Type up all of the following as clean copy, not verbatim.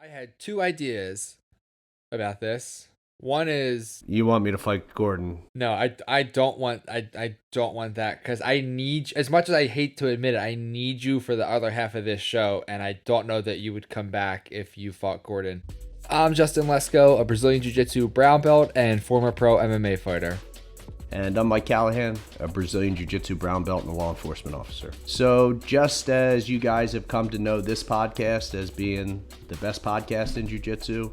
I had two ideas about this. One is You want me to fight Gordon? no, I don't want I don't want that because I need, as much as I hate to admit it, I need you for the other half of this show, and I don't know that you would come back if you fought Gordon. I'm Justin Lesko, a Brazilian Jiu Jitsu brown belt and former pro MMA fighter. And I'm Mike Callahan, a Brazilian Jiu Jitsu brown belt and a law enforcement officer. So just as you guys have come to know this podcast as being the best podcast in Jiu Jitsu,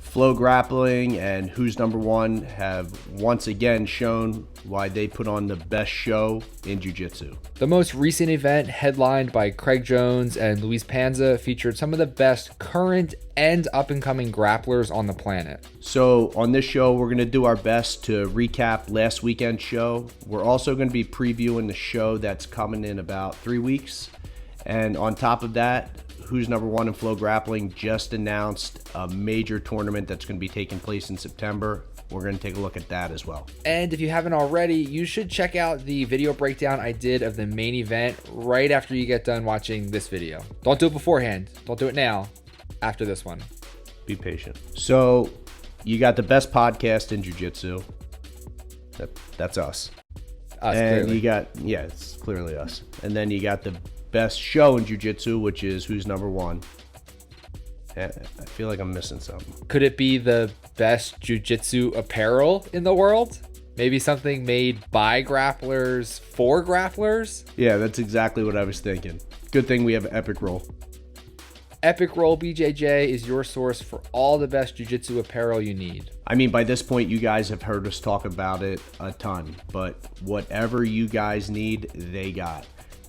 Flow Grappling and Who's Number One have once again shown why they put on the best show in Jiu Jitsu. The most recent event, headlined by Craig Jones and Luis Panza, featured some of the best current and up-and-coming grapplers on the planet. So on this show, we're going to do our best to recap last weekend's show. We're also going to be previewing the show that's coming in about 3 weeks. And on top of that, Who's Number One in Flow Grappling just announced a major tournament that's going to be taking place in September. We're going to take a look at that as well. And if you haven't already, you should check out the video breakdown I did of the main event right after you get done watching this video. Don't do it beforehand. Don't do it now. After this one. Be patient. So you got the best podcast in Jiu-Jitsu. That's us. And clearly. you got, yeah, it's clearly us. And then you got the best show in Jiu-Jitsu, which is Who's Number One. I feel like I'm missing something. Could it be the best jiu-jitsu apparel in the world? Maybe something made by grapplers for grapplers? Yeah, that's exactly what I was thinking. Good thing we have Epic Roll. Epic Roll BJJ is your source for all the best jiu-jitsu apparel you need. I mean, by this point, you guys have heard us talk about it a ton, but whatever you guys need, they got.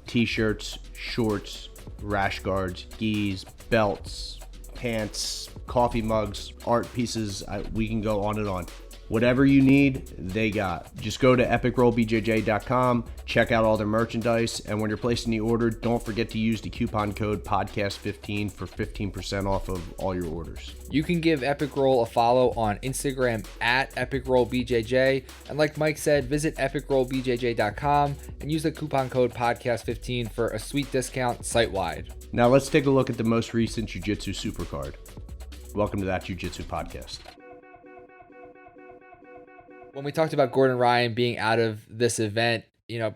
T-shirts, shorts, rash guards, gis, belts, pants, coffee mugs, art pieces. We can go on and on. Whatever you need, they got. Just go to epicrollbjj.com, check out all their merchandise, and when you're placing the order, don't forget to use the coupon code podcast15 for 15% off of all your orders. You can give Epic Roll a follow on Instagram at epicrollbjj, and like Mike said, visit epicrollbjj.com and use the coupon code podcast15 for a sweet discount site-wide. Now let's take a look at the most recent Jiu-Jitsu Supercard. Welcome to that Jiu-Jitsu podcast. When we talked about Gordon Ryan being out of this event,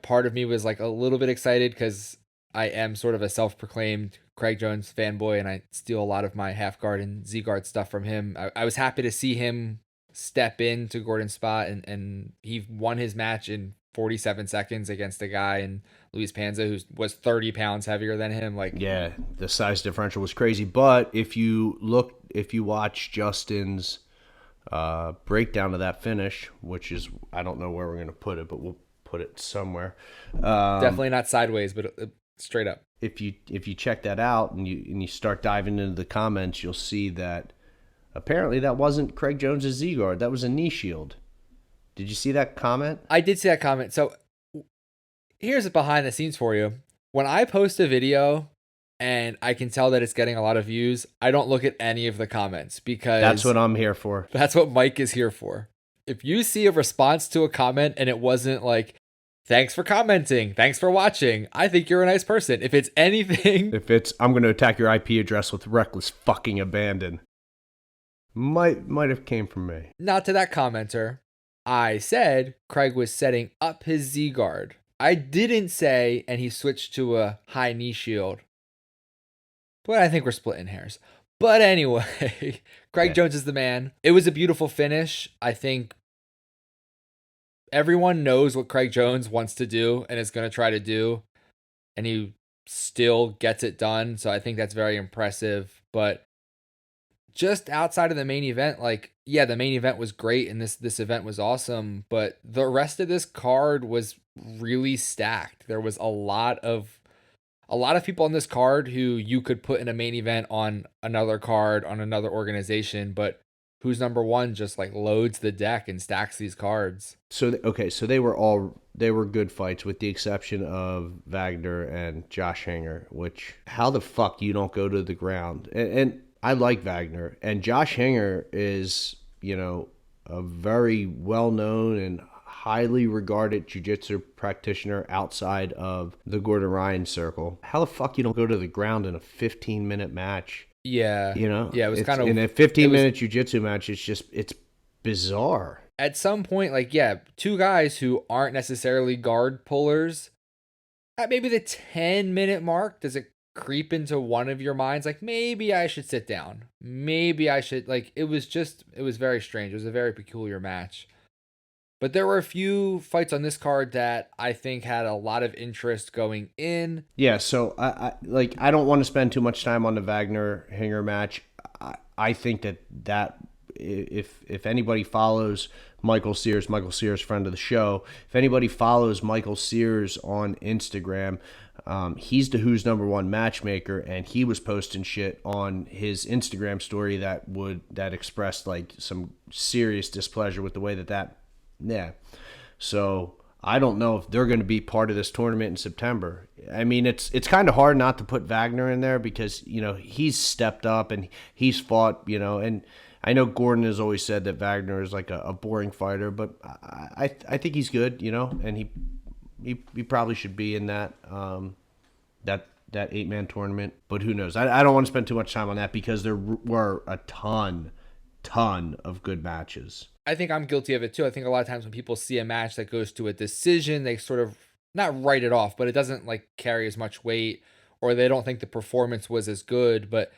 part of me was like a little bit excited because I am sort of a self-proclaimed Craig Jones fanboy, and I steal a lot of my half guard and Z guard stuff from him. I was happy to see him step into Gordon's spot, and he won his match in 47 seconds against a guy in Luis Panza who was 30 pounds heavier than him. Yeah, the size differential was crazy. But if you watch Justin's breakdown of that finish, which is, I don't know where we're going to put it, but we'll put it somewhere. Definitely not sideways, but straight up. If you check that out and you start diving into the comments, you'll see that apparently that wasn't Craig Jones's Z guard. That was a knee shield. Did you see that comment? I did see that comment. So here's behind the scenes for you. When I post a video and I can tell that it's getting a lot of views, I don't look at any of the comments because that's what I'm here for. That's what Mike is here for. If you see a response to a comment and it wasn't like, thanks for commenting, thanks for watching, I think you're a nice person. If it's anything, I'm going to attack your IP address with reckless fucking abandon, might have came from me. Not to that commenter. I said Craig was setting up his Z guard. I didn't say, and he switched to a high knee shield. But I think we're splitting hairs. But anyway, Craig Jones is the man. It was a beautiful finish. I think everyone knows what Craig Jones wants to do and is going to try to do. And he still gets it done. So I think that's very impressive. But just outside of the main event, the main event was great and this event was awesome. But the rest of this card was really stacked. There was a lot of people on this card who you could put in a main event on another card, on another organization, but Who's Number One just loads the deck and stacks these cards. So they were good fights with the exception of Wagner and Josh Hanger, which how the fuck you don't go to the ground? And I like Wagner, and Josh Hanger is, a very well-known and highly regarded jiu-jitsu practitioner outside of the Gordon Ryan circle. How the fuck you don't go to the ground in a 15-minute match Yeah. You know, Yeah, it was it's kind in of a it was 15-minute jiu-jitsu match. It's bizarre. at some point, like, yeah, two guys who aren't necessarily guard pullers at maybe the 10-minute mark, does it creep into one of your minds like maybe I should sit down? Maybe I should, like, it was very strange. It was a very peculiar match. But there were a few fights on this card that I think had a lot of interest going in. Yeah, so I don't want to spend too much time on the Wagner Hinger match. I think that if anybody follows Michael Sears, friend of the show, if anybody follows Michael Sears on Instagram, he's the Who's Number One matchmaker, and he was posting shit on his Instagram story that expressed like some serious displeasure with the way that yeah. So I don't know if they're going to be part of this tournament in September. I mean, it's kind of hard not to put Wagner in there because, you know, he's stepped up and he's fought, you know, and I know Gordon has always said that Wagner is like a boring fighter, but I think he's good, you know, and he probably should be in that that 8-man tournament. But who knows? I don't want to spend too much time on that because there were a ton of good matches. I think I'm guilty of it too. I think a lot of times when people see a match that goes to a decision, they sort of not write it off, but it doesn't like carry as much weight, or they don't think the performance was as good. But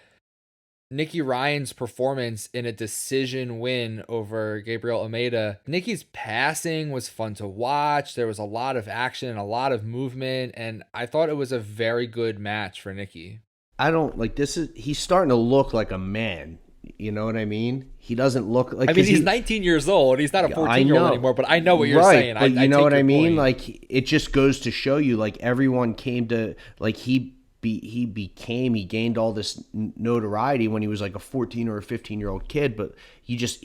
Nikki Ryan's performance in a decision win over Gabriel Almeida, Nikki's passing was fun to watch. There was a lot of action and a lot of movement, and I thought it was a very good match for Nikki. I don't like this he's starting to look like a man. You know what I mean? He doesn't look like. I mean, he's 19 years old. He's not a 14-year-old anymore. But I know what you're saying. But you know what I mean? Point. Like, it just goes to show you, like, everyone came to like he gained all this notoriety when he was like a 14 or a 15-year-old kid. But he just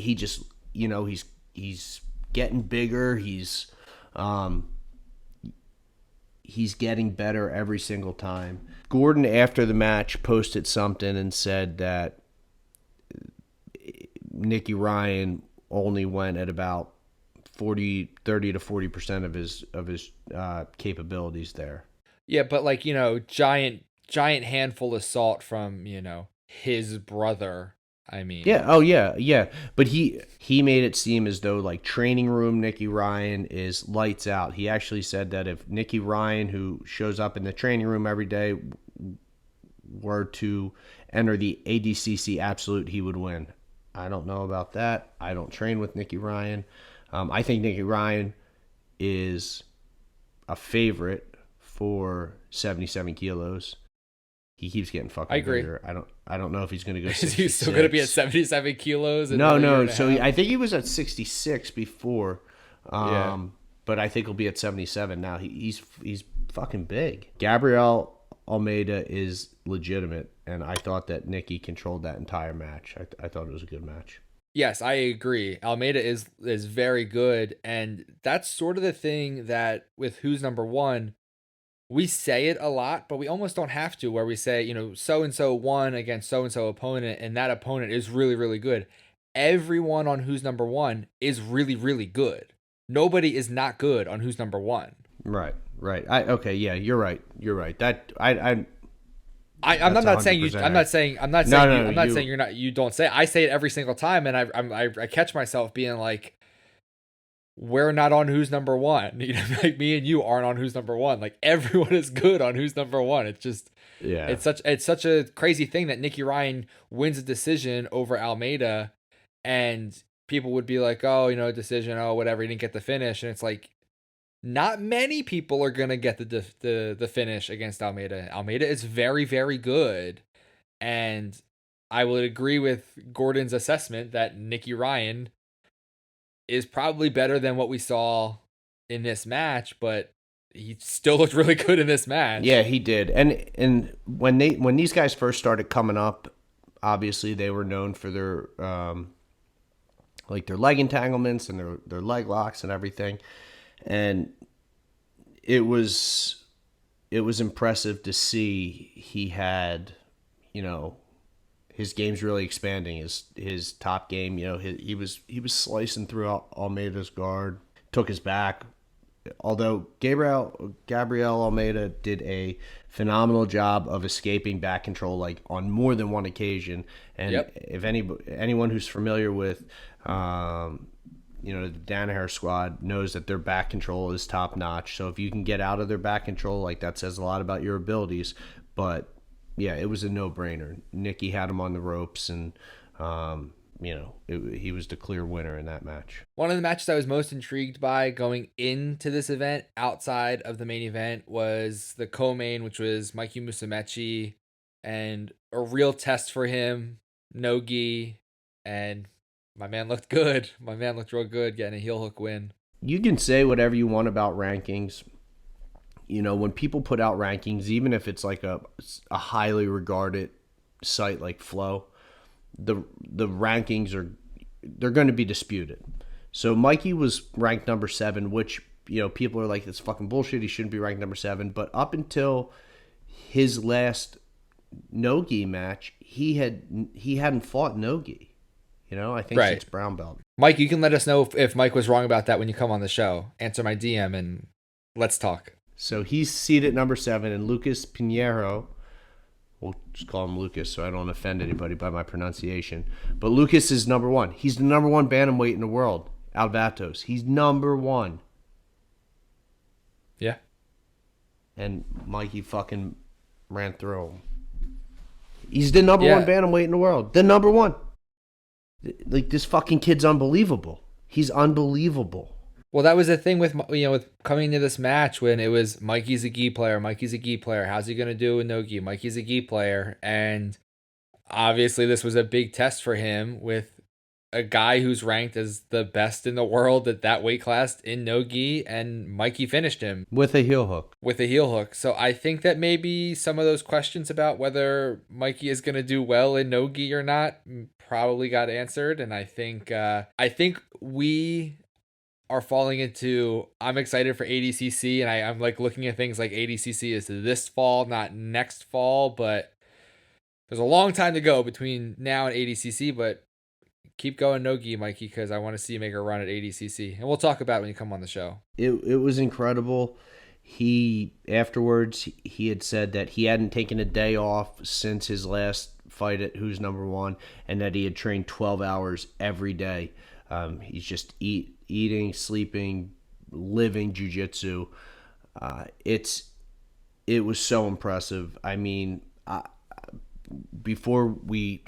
you know he's getting bigger. He's getting better every single time. Gordon after the match posted something and said that Nikki Ryan only went at about 30 to 40% of his capabilities there. Yeah, but like, you know, giant handful of salt from, you know, his brother. I mean, yeah, oh yeah. But he made it seem as though like training room Nikki Ryan is lights out. He actually said that if Nikki Ryan, who shows up in the training room every day, were to enter the ADCC Absolute, he would win. I don't know about that. I don't train with Nikki Ryan. I think Nikki Ryan is a favorite for 77 kilos. He keeps getting fucking bigger. I don't know if he's going to go 66. Is he still going to be at 77 kilos? No. So I think he was at 66 before. But I think he'll be at 77 now. He's fucking big. Gabriel Almeida is legitimate, and I thought that Nikki controlled that entire match. I thought it was a good match. Yes, I agree. Almeida is very good, and that's sort of the thing that with Who's Number One, we say it a lot, but we almost don't have to, where we say, you know, so-and-so won against so-and-so opponent, and that opponent is really, really good. Everyone on Who's Number One is really, really good. Nobody is not good on Who's Number One. Right. Okay, yeah, you're right. That I'm not saying you're not. You don't say it. I say it every single time, and I catch myself being like, we're not on Who's Number One. You know, like me and you aren't on Who's Number One. Like everyone is good on Who's Number One. It's just, yeah, it's such a crazy thing that Nikki Ryan wins a decision over Almeida, and people would be like, oh, you know, decision, oh, whatever, he didn't get the finish, and it's like, not many people are gonna get the finish against Almeida. Almeida is very, very good, and I would agree with Gordon's assessment that Nikki Ryan is probably better than what we saw in this match, but he still looked really good in this match. Yeah, he did. And when these guys first started coming up, obviously they were known for their like their leg entanglements and their leg locks and everything. And it was impressive to see he had, you know, his game's really expanding. His top game, you know, he was slicing through Almeida's guard, took his back, although Gabriel Almeida did a phenomenal job of escaping back control like on more than one occasion. And Yep. if anyone who's familiar with the Danaher squad knows that their back control is top notch. So if you can get out of their back control, like that says a lot about your abilities. But yeah, it was a no-brainer. Nikki had him on the ropes, and he was the clear winner in that match. One of the matches I was most intrigued by going into this event outside of the main event was the co-main, which was Mikey Musumeci, and a real test for him, no gi, and my man looked good. My man looked real good getting a heel hook win. You can say whatever you want about rankings. When people put out rankings, even if it's like a highly regarded site like Flow, the rankings they're going to be disputed. So Mikey was ranked number 7, which people are like, it's fucking bullshit. He shouldn't be ranked number 7. But up until his last no-gi match, he hadn't fought no-gi. I think Right. since brown belt. Mike, you can let us know if Mike was wrong about that when you come on the show. Answer my DM and let's talk. So he's seated at number 7, and Lucas Pinheiro, we'll just call him Lucas so I don't offend anybody by my pronunciation. But Lucas is number 1. He's the number 1 bantamweight in the world, Alvatos. He's number 1. Yeah. And Mikey fucking ran through him. He's the number 1 bantamweight in the world. The number 1. Like, this fucking kid's unbelievable. He's unbelievable. Well, that was the thing with coming into this match when it was Mikey's a gi player. Mikey's a gi player. How's he going to do with no gi? Mikey's a gi player. And obviously this was a big test for him with a guy who's ranked as the best in the world at that weight class in no gi, and Mikey finished him. With a heel hook. So I think that maybe some of those questions about whether Mikey is going to do well in no gi or not probably got answered. And I think we are falling into, I'm excited for ADCC, and I'm like looking at things like ADCC is this fall, not next fall, but there's a long time to go between now and ADCC, but keep going no-gi, Mikey, because I want to see you make a run at ADCC, and we'll talk about it when you come on the show. It was incredible. Afterwards, he had said that he hadn't taken a day off since his last fight at Who's Number One, and that he had trained 12 hours every day. He's just eating, sleeping, living jiu-jitsu. It was so impressive. I mean, before we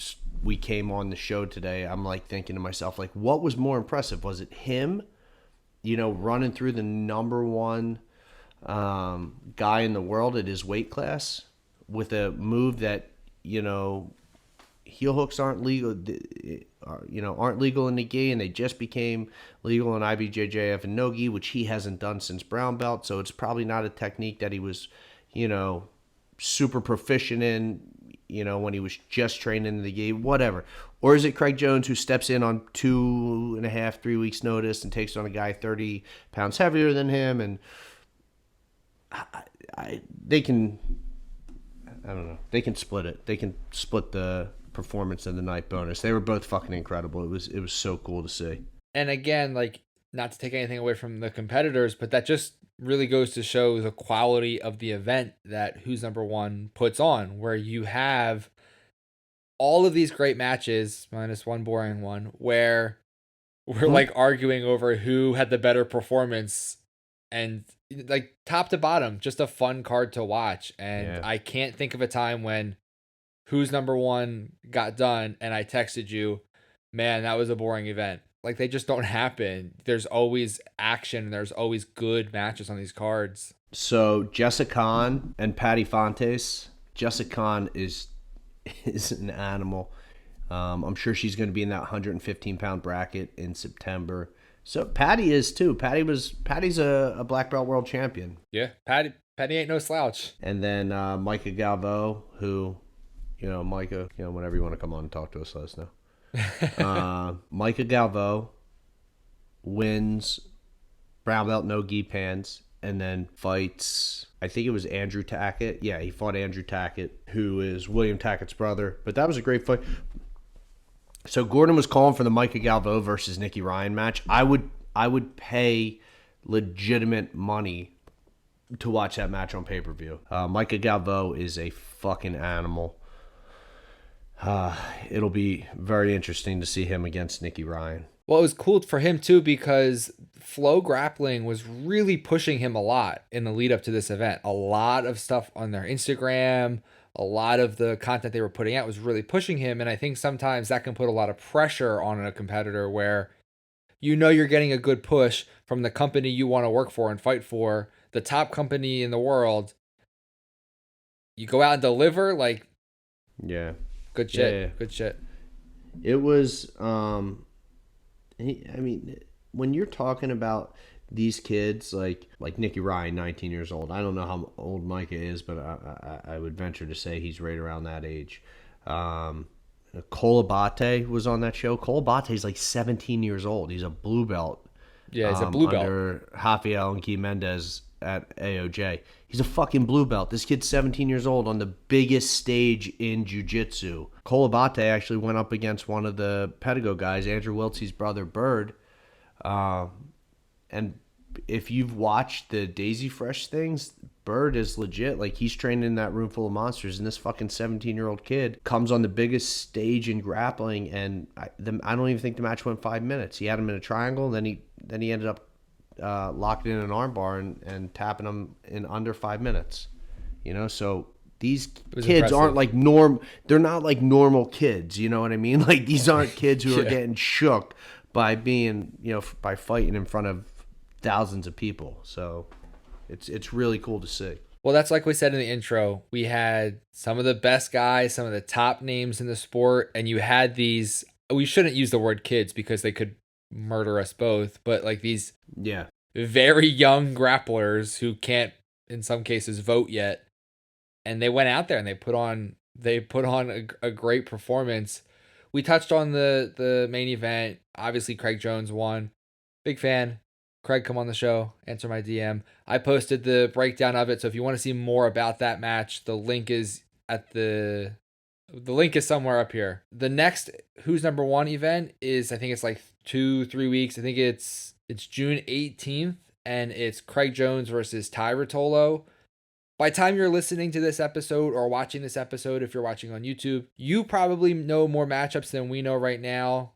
came on the show today, I'm like thinking to myself, like, what was more impressive? Was it him, running through the number 1 guy in the world at his weight class with a move that, heel hooks aren't legal, aren't legal in the gi, and they just became legal in IBJJF and no-gi, which he hasn't done since brown belt. So it's probably not a technique that he was, super proficient in, when he was just training in the gi, whatever. Or is it Craig Jones who steps in on 2.5, 3 weeks notice and takes on a guy 30 pounds heavier than him? And they can split it. They can split the performance and the night bonus. They were both fucking incredible. It was so cool to see. And again, like, not to take anything away from the competitors, but that just really goes to show the quality of the event that Who's Number One puts on, where you have all of these great matches, minus one boring one, where we're like arguing over who had the better performance, and like top to bottom, just a fun card to watch. And I can't think of a time when Who's Number One got done and I texted you, man, that was a boring event. Like, they just don't happen. There's always action. There's always good matches on these cards. So Jessica Khan and Patty Fontes. Jessica Khan is an animal. I'm sure she's going to be in that 115-pound bracket in September. So Patty is too. Patty's a black belt world champion. Yeah, Patty ain't no slouch. And then Micah Galvo, who, Micah, whenever you want to come on and talk to us, let us know. Micah Galvo wins brown belt no gi pans, and then fights, I think it was Andrew Tackett. Yeah, he fought Andrew Tackett, who is William Tackett's brother. But that was a great fight. So Gordon was calling for the Micah Galvo versus Nikki Ryan match. I would pay legitimate money to watch that match on pay-per-view. Micah Galvo is a fucking animal. It'll be very interesting to see him against Nikki Ryan. Well, it was cool for him too because Flow Grappling was really pushing him a lot in the lead up to this event. A lot of stuff on their Instagram, a lot of the content they were putting out was really pushing him. And I think sometimes that can put a lot of pressure on a competitor where you know you're getting a good push from the company you want to work for and fight for, the top company in the world. You go out and deliver, like, yeah, good shit, yeah. good shit. It was, I mean, when you're talking about these kids, like Nikki Ryan, 19 years old. I don't know how old Micah is, but I would venture to say he's right around that age. Cole Abate was on that show. Cole Abate's like 17 years old. He's a blue belt. Yeah, he's a blue belt. Under Rafael and Guy Mendez at AOJ. He's a fucking blue belt. This kid's 17 years old on the biggest stage in Jiu Jitsu. Cole Abate actually went up against one of the Pedigo guys, Andrew Wiltsey's brother, Bird. And if you've watched the Daisy Fresh things, Bird is legit. Like, he's trained in that room full of monsters, and this fucking 17-year-old kid comes on the biggest stage in grappling, and I don't even think the match went 5 minutes. He had him in a triangle, and then he ended up locked in an armbar and tapping him in under 5 minutes. You know, so these kids impressive. aren't like they're not like normal kids, you know what I mean? Like, these aren't kids who are getting shook by being, by fighting in front of thousands of people. So it's really cool to see. Well, that's like we said in the intro. We had some of the best guys, some of the top names in the sport, and you had these, we shouldn't use the word kids because they could murder us both, but like these very young grapplers who can't, in some cases, vote yet. And they went out there and they put on a great performance. We touched on the main event. Obviously, Craig Jones won. Big fan. Craig, come on the show. Answer my DM. I posted the breakdown of it, so if you want to see more about that match, the link is somewhere up here. The next Who's Number One event is, I think it's like 2-3 weeks. I think it's June 18th, and it's Craig Jones versus Ty Rotolo. By the time you're listening to this episode or watching this episode, if you're watching on YouTube, you probably know more matchups than we know right now.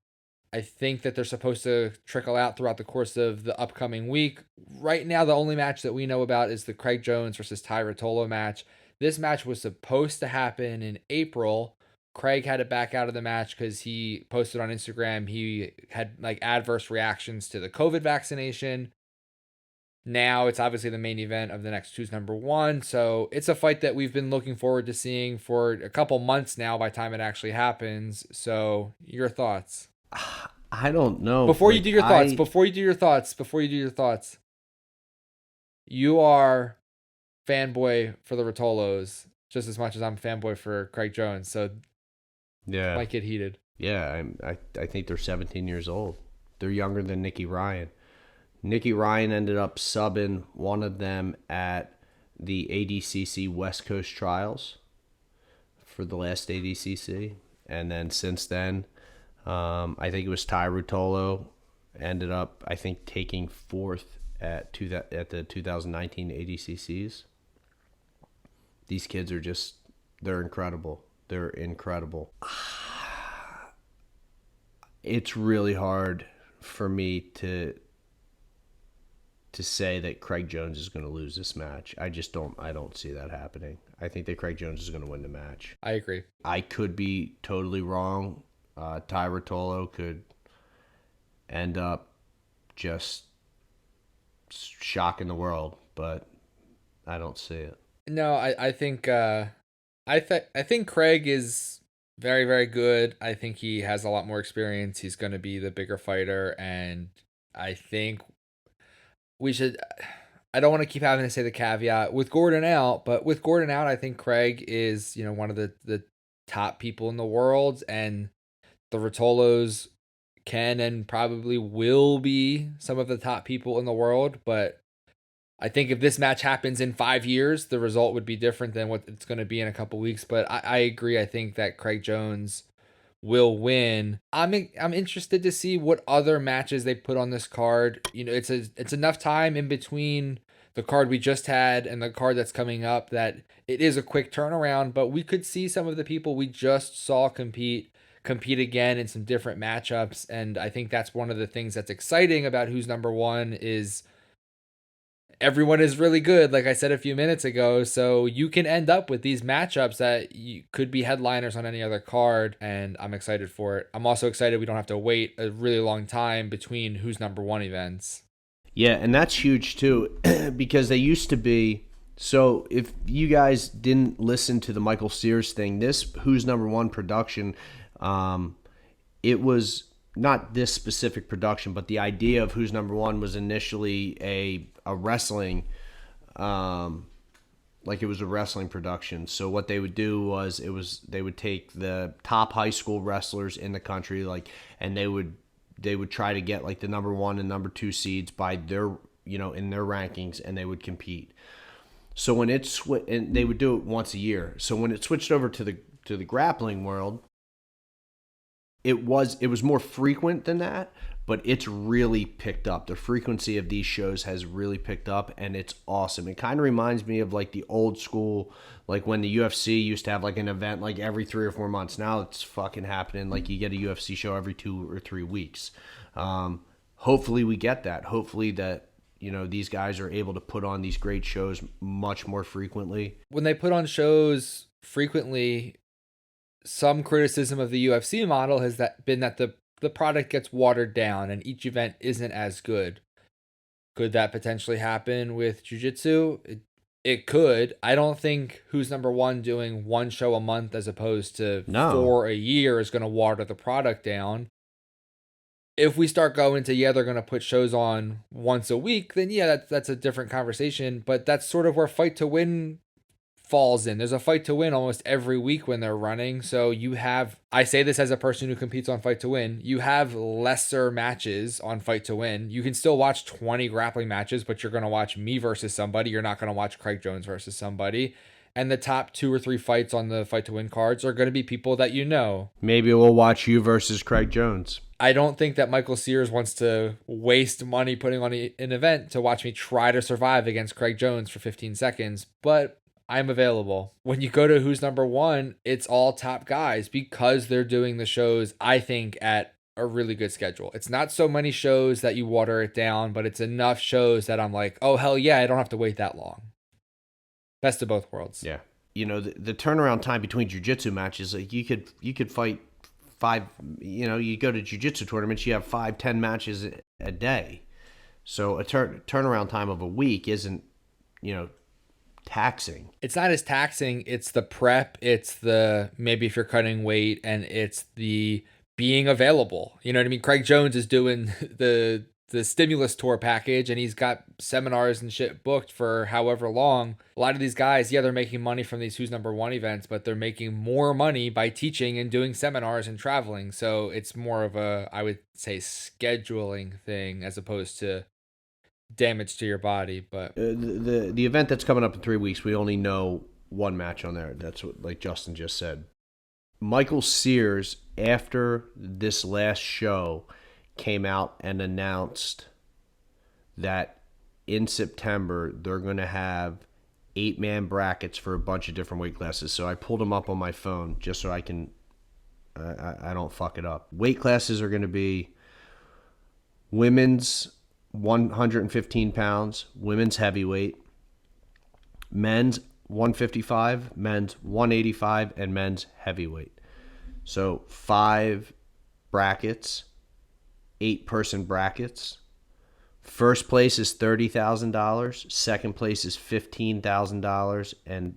I think that they're supposed to trickle out throughout the course of the upcoming week. Right now, the only match that we know about is the Craig Jones versus Ty Rotolo match. This match was supposed to happen in April. Craig had to back out of the match because he posted on Instagram he had like adverse reactions to the COVID vaccination. Now it's obviously the main event of the next Who's Number One. So it's a fight that we've been looking forward to seeing for a couple months now by the time it actually happens. So your thoughts? I don't know. Before you do your thoughts, you are fanboy for the Rotolos just as much as I'm fanboy for Craig Jones. So yeah, might get heated. Yeah, I think they're 17 years old. They're younger than Nikki Ryan. Nikki Ryan ended up subbing one of them at the ADCC West Coast Trials for the last ADCC. And then since then, I think it was Ty Rotolo ended up, I think, taking fourth at the 2019 ADCCs. These kids are they're incredible. They're incredible. It's really hard for me to say that Craig Jones is going to lose this match. I don't see that happening. I think that Craig Jones is going to win the match. I agree. I could be totally wrong. Ty Rotolo could end up just shocking the world, but I don't see it. No, I think I think Craig is very, very good. I think he has a lot more experience. He's going to be the bigger fighter, and I think we should. I don't want to keep having to say the caveat with Gordon out, but with Gordon out, I think Craig is, one of the top people in the world, and the Rotolos can and probably will be some of the top people in the world. But I think if this match happens in 5 years, the result would be different than what it's going to be in a couple weeks. But I agree. I think that Craig Jones will win. I'm interested to see what other matches they put on this card. You know, it's enough time in between the card we just had and the card that's coming up that it is a quick turnaround, but we could see some of the people we just saw compete again in some different matchups, and I think that's one of the things that's exciting about who's number one is everyone is really good, like I said a few minutes ago. So you can end up with these matchups that you could be headliners on any other card, and I'm excited for it. I'm also excited we don't have to wait a really long time between who's number one events. Yeah, and that's huge too, because they used to be. So if you guys didn't listen to the Michael Sears thing, this Who's Number One production, it was not this specific production, but the idea of Who's Number One was initially a wrestling, like it was a wrestling production. So what they would do was they would take the top high school wrestlers in the country, like, and they would try to get like the number one and number two seeds by their, in their rankings, and they would compete. So when and they would do it once a year. So when it switched over to the grappling world, it was more frequent than that, but it's really picked up. The frequency of these shows has really picked up, and it's awesome. It kind of reminds me of like the old school, like when the UFC used to have like an event like every 3 or 4 months. Now it's fucking happening like you get a UFC show every 2 or 3 weeks. Hopefully we get that. Hopefully that, these guys are able to put on these great shows much more frequently. When they put on shows frequently, some criticism of the UFC model has been that the product gets watered down and each event isn't as good. Could that potentially happen with Jiu Jitsu? It could. I don't think Who's Number One doing one show a month as opposed to 4 a year is going to water the product down. If we start going to, they're going to put shows on once a week, then that's a different conversation. But that's sort of where Fight to Win falls in. There's a Fight to Win almost every week when they're running. So I say this as a person who competes on Fight to Win, you have lesser matches on Fight to Win. You can still watch 20 grappling matches, but you're going to watch me versus somebody. You're not going to watch Craig Jones versus somebody. And the top 2 or 3 fights on the Fight to Win cards are going to be people that you know. Maybe we'll watch you versus Craig Jones. I don't think that Michael Sears wants to waste money putting on an event to watch me try to survive against Craig Jones for 15 seconds, but I'm available. When you go to Who's Number One, it's all top guys because they're doing the shows, I think, at a really good schedule. It's not so many shows that you water it down, but it's enough shows that I'm like, oh, hell yeah, I don't have to wait that long. Best of both worlds. Yeah. The turnaround time between jiu-jitsu matches, like you could fight 5, you go to jiu-jitsu tournaments, you have 5-10 matches a day. So a turnaround time of a week isn't, taxing. It's not as taxing. It's the prep. It's the, maybe if you're cutting weight, and it's the being available. You know what I mean? Craig Jones is doing the stimulus tour package, and he's got seminars and shit booked for however long. A lot of these guys, they're making money from these Who's Number One events, but they're making more money by teaching and doing seminars and traveling. So it's more of a, I would say, scheduling thing as opposed to damage to your body. But the event that's coming up in 3 weeks, we only know one match on there. That's what, like Justin just said. Michael Sears, after this last show, came out and announced that in September they're going to have 8-man brackets for a bunch of different weight classes. So I pulled them up on my phone just so I can I don't fuck it up. Weight classes are going to be women's 115 pounds, women's heavyweight, men's 155, men's 185, and men's heavyweight. So 5 brackets, 8-person brackets. First place is $30,000. Second place is $15,000,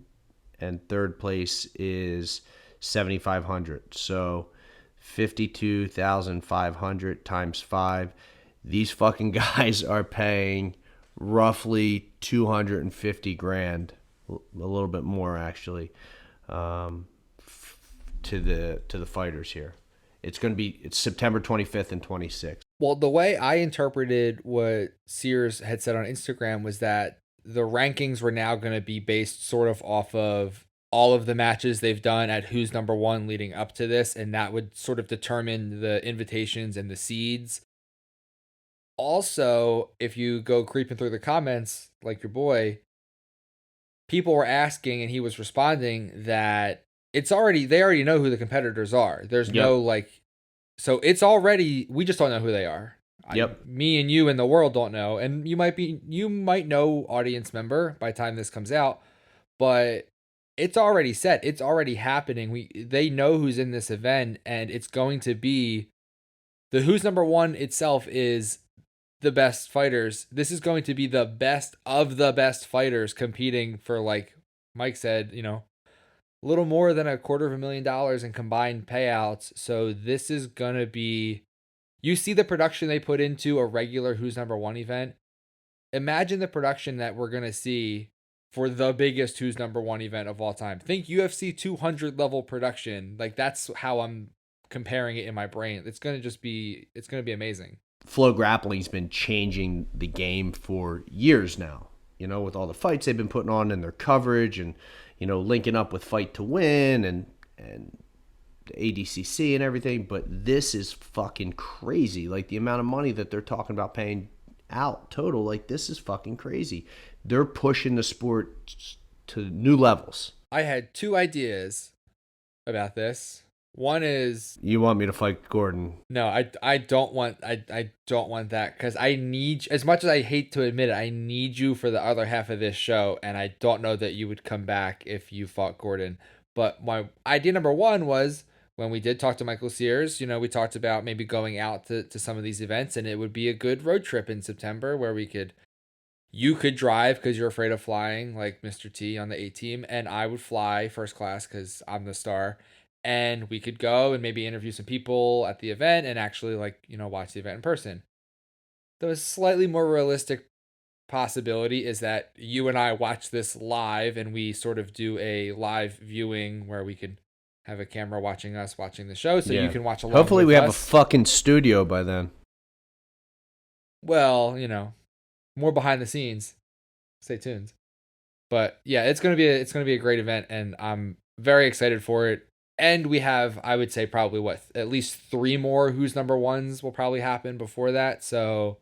and third place is $7,500. So 52,500 times 5. These fucking guys are paying roughly 250 grand, a little bit more actually, to the fighters here. It's September 25th and 26th. Well, the way I interpreted what Sears had said on Instagram was that the rankings were now going to be based sort of off of all of the matches they've done at who's number one leading up to this, and that would sort of determine the invitations and the seeds. Also, if you go creeping through the comments like your boy, people were asking and he was responding that they already know who the competitors are. There's no like, so it's already, we just don't know who they are. Yep. Me and you and the world don't know, and you might know, audience member, by the time this comes out, but it's already set. It's already happening. They know who's in this event, and it's going to be the who's number one itself is the best fighters. This is going to be the best of the best fighters competing for, like Mike said, a little more than $250,000 in combined payouts. So this is going to be, you see the production they put into a regular who's number one event. Imagine the production that we're going to see for the biggest who's number one event of all time. Think UFC 200 level production. Like, that's how I'm comparing it in my brain. It's going to be amazing. Flow Grappling's been changing the game for years now, with all the fights they've been putting on and their coverage and, linking up with Fight to Win and the ADCC and everything. But this is fucking crazy. Like, the amount of money that they're talking about paying out total, like, this is fucking crazy. They're pushing the sport to new levels. I had two ideas about this. One is, you want me to fight Gordon? No, I don't want that, because I need, as much as I hate to admit it, I need you for the other half of this show, and I don't know that you would come back if you fought Gordon. But my idea number one was, when we did talk to Michael Sears, we talked about maybe going out to some of these events, and it would be a good road trip in September where you could drive because you're afraid of flying, like Mr. T on the A team, and I would fly first class because I'm the star. And we could go and maybe interview some people at the event and actually, watch the event in person. The slightly more realistic possibility is that you and I watch this live, and we sort of do a live viewing where we could have a camera watching us watching the show, so you can watch along. Hopefully we have us. a fucking studio by then. Well, more behind the scenes. Stay tuned. But yeah, it's gonna be a great event, and I'm very excited for it. And we have, I would say, probably at least 3 more who's number ones will probably happen before that. So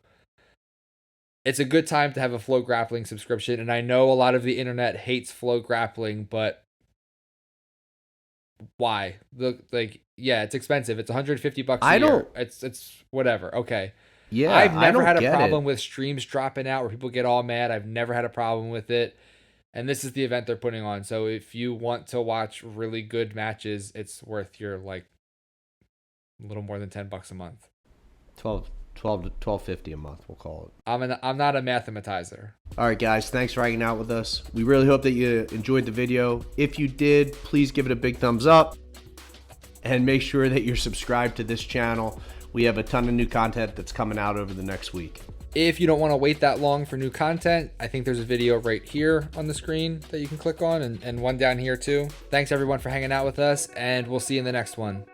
it's a good time to have a Flow Grappling subscription. And I know a lot of the internet hates Flow Grappling, but why? It's expensive. It's $150 a year. It's whatever. Okay. Yeah, I've never had a problem with streams dropping out where people get all mad. I've never had a problem with it. And this is the event they're putting on. So if you want to watch really good matches, it's worth your, a little more than $10 a month. $12 to $12.50 a month, we'll call it. I'm not a mathematizer. All right, guys, thanks for hanging out with us. We really hope that you enjoyed the video. If you did, please give it a big thumbs up and make sure that you're subscribed to this channel. We have a ton of new content that's coming out over the next week. If you don't want to wait that long for new content, I think there's a video right here on the screen that you can click on, and one down here too. Thanks everyone for hanging out with us, and we'll see you in the next one.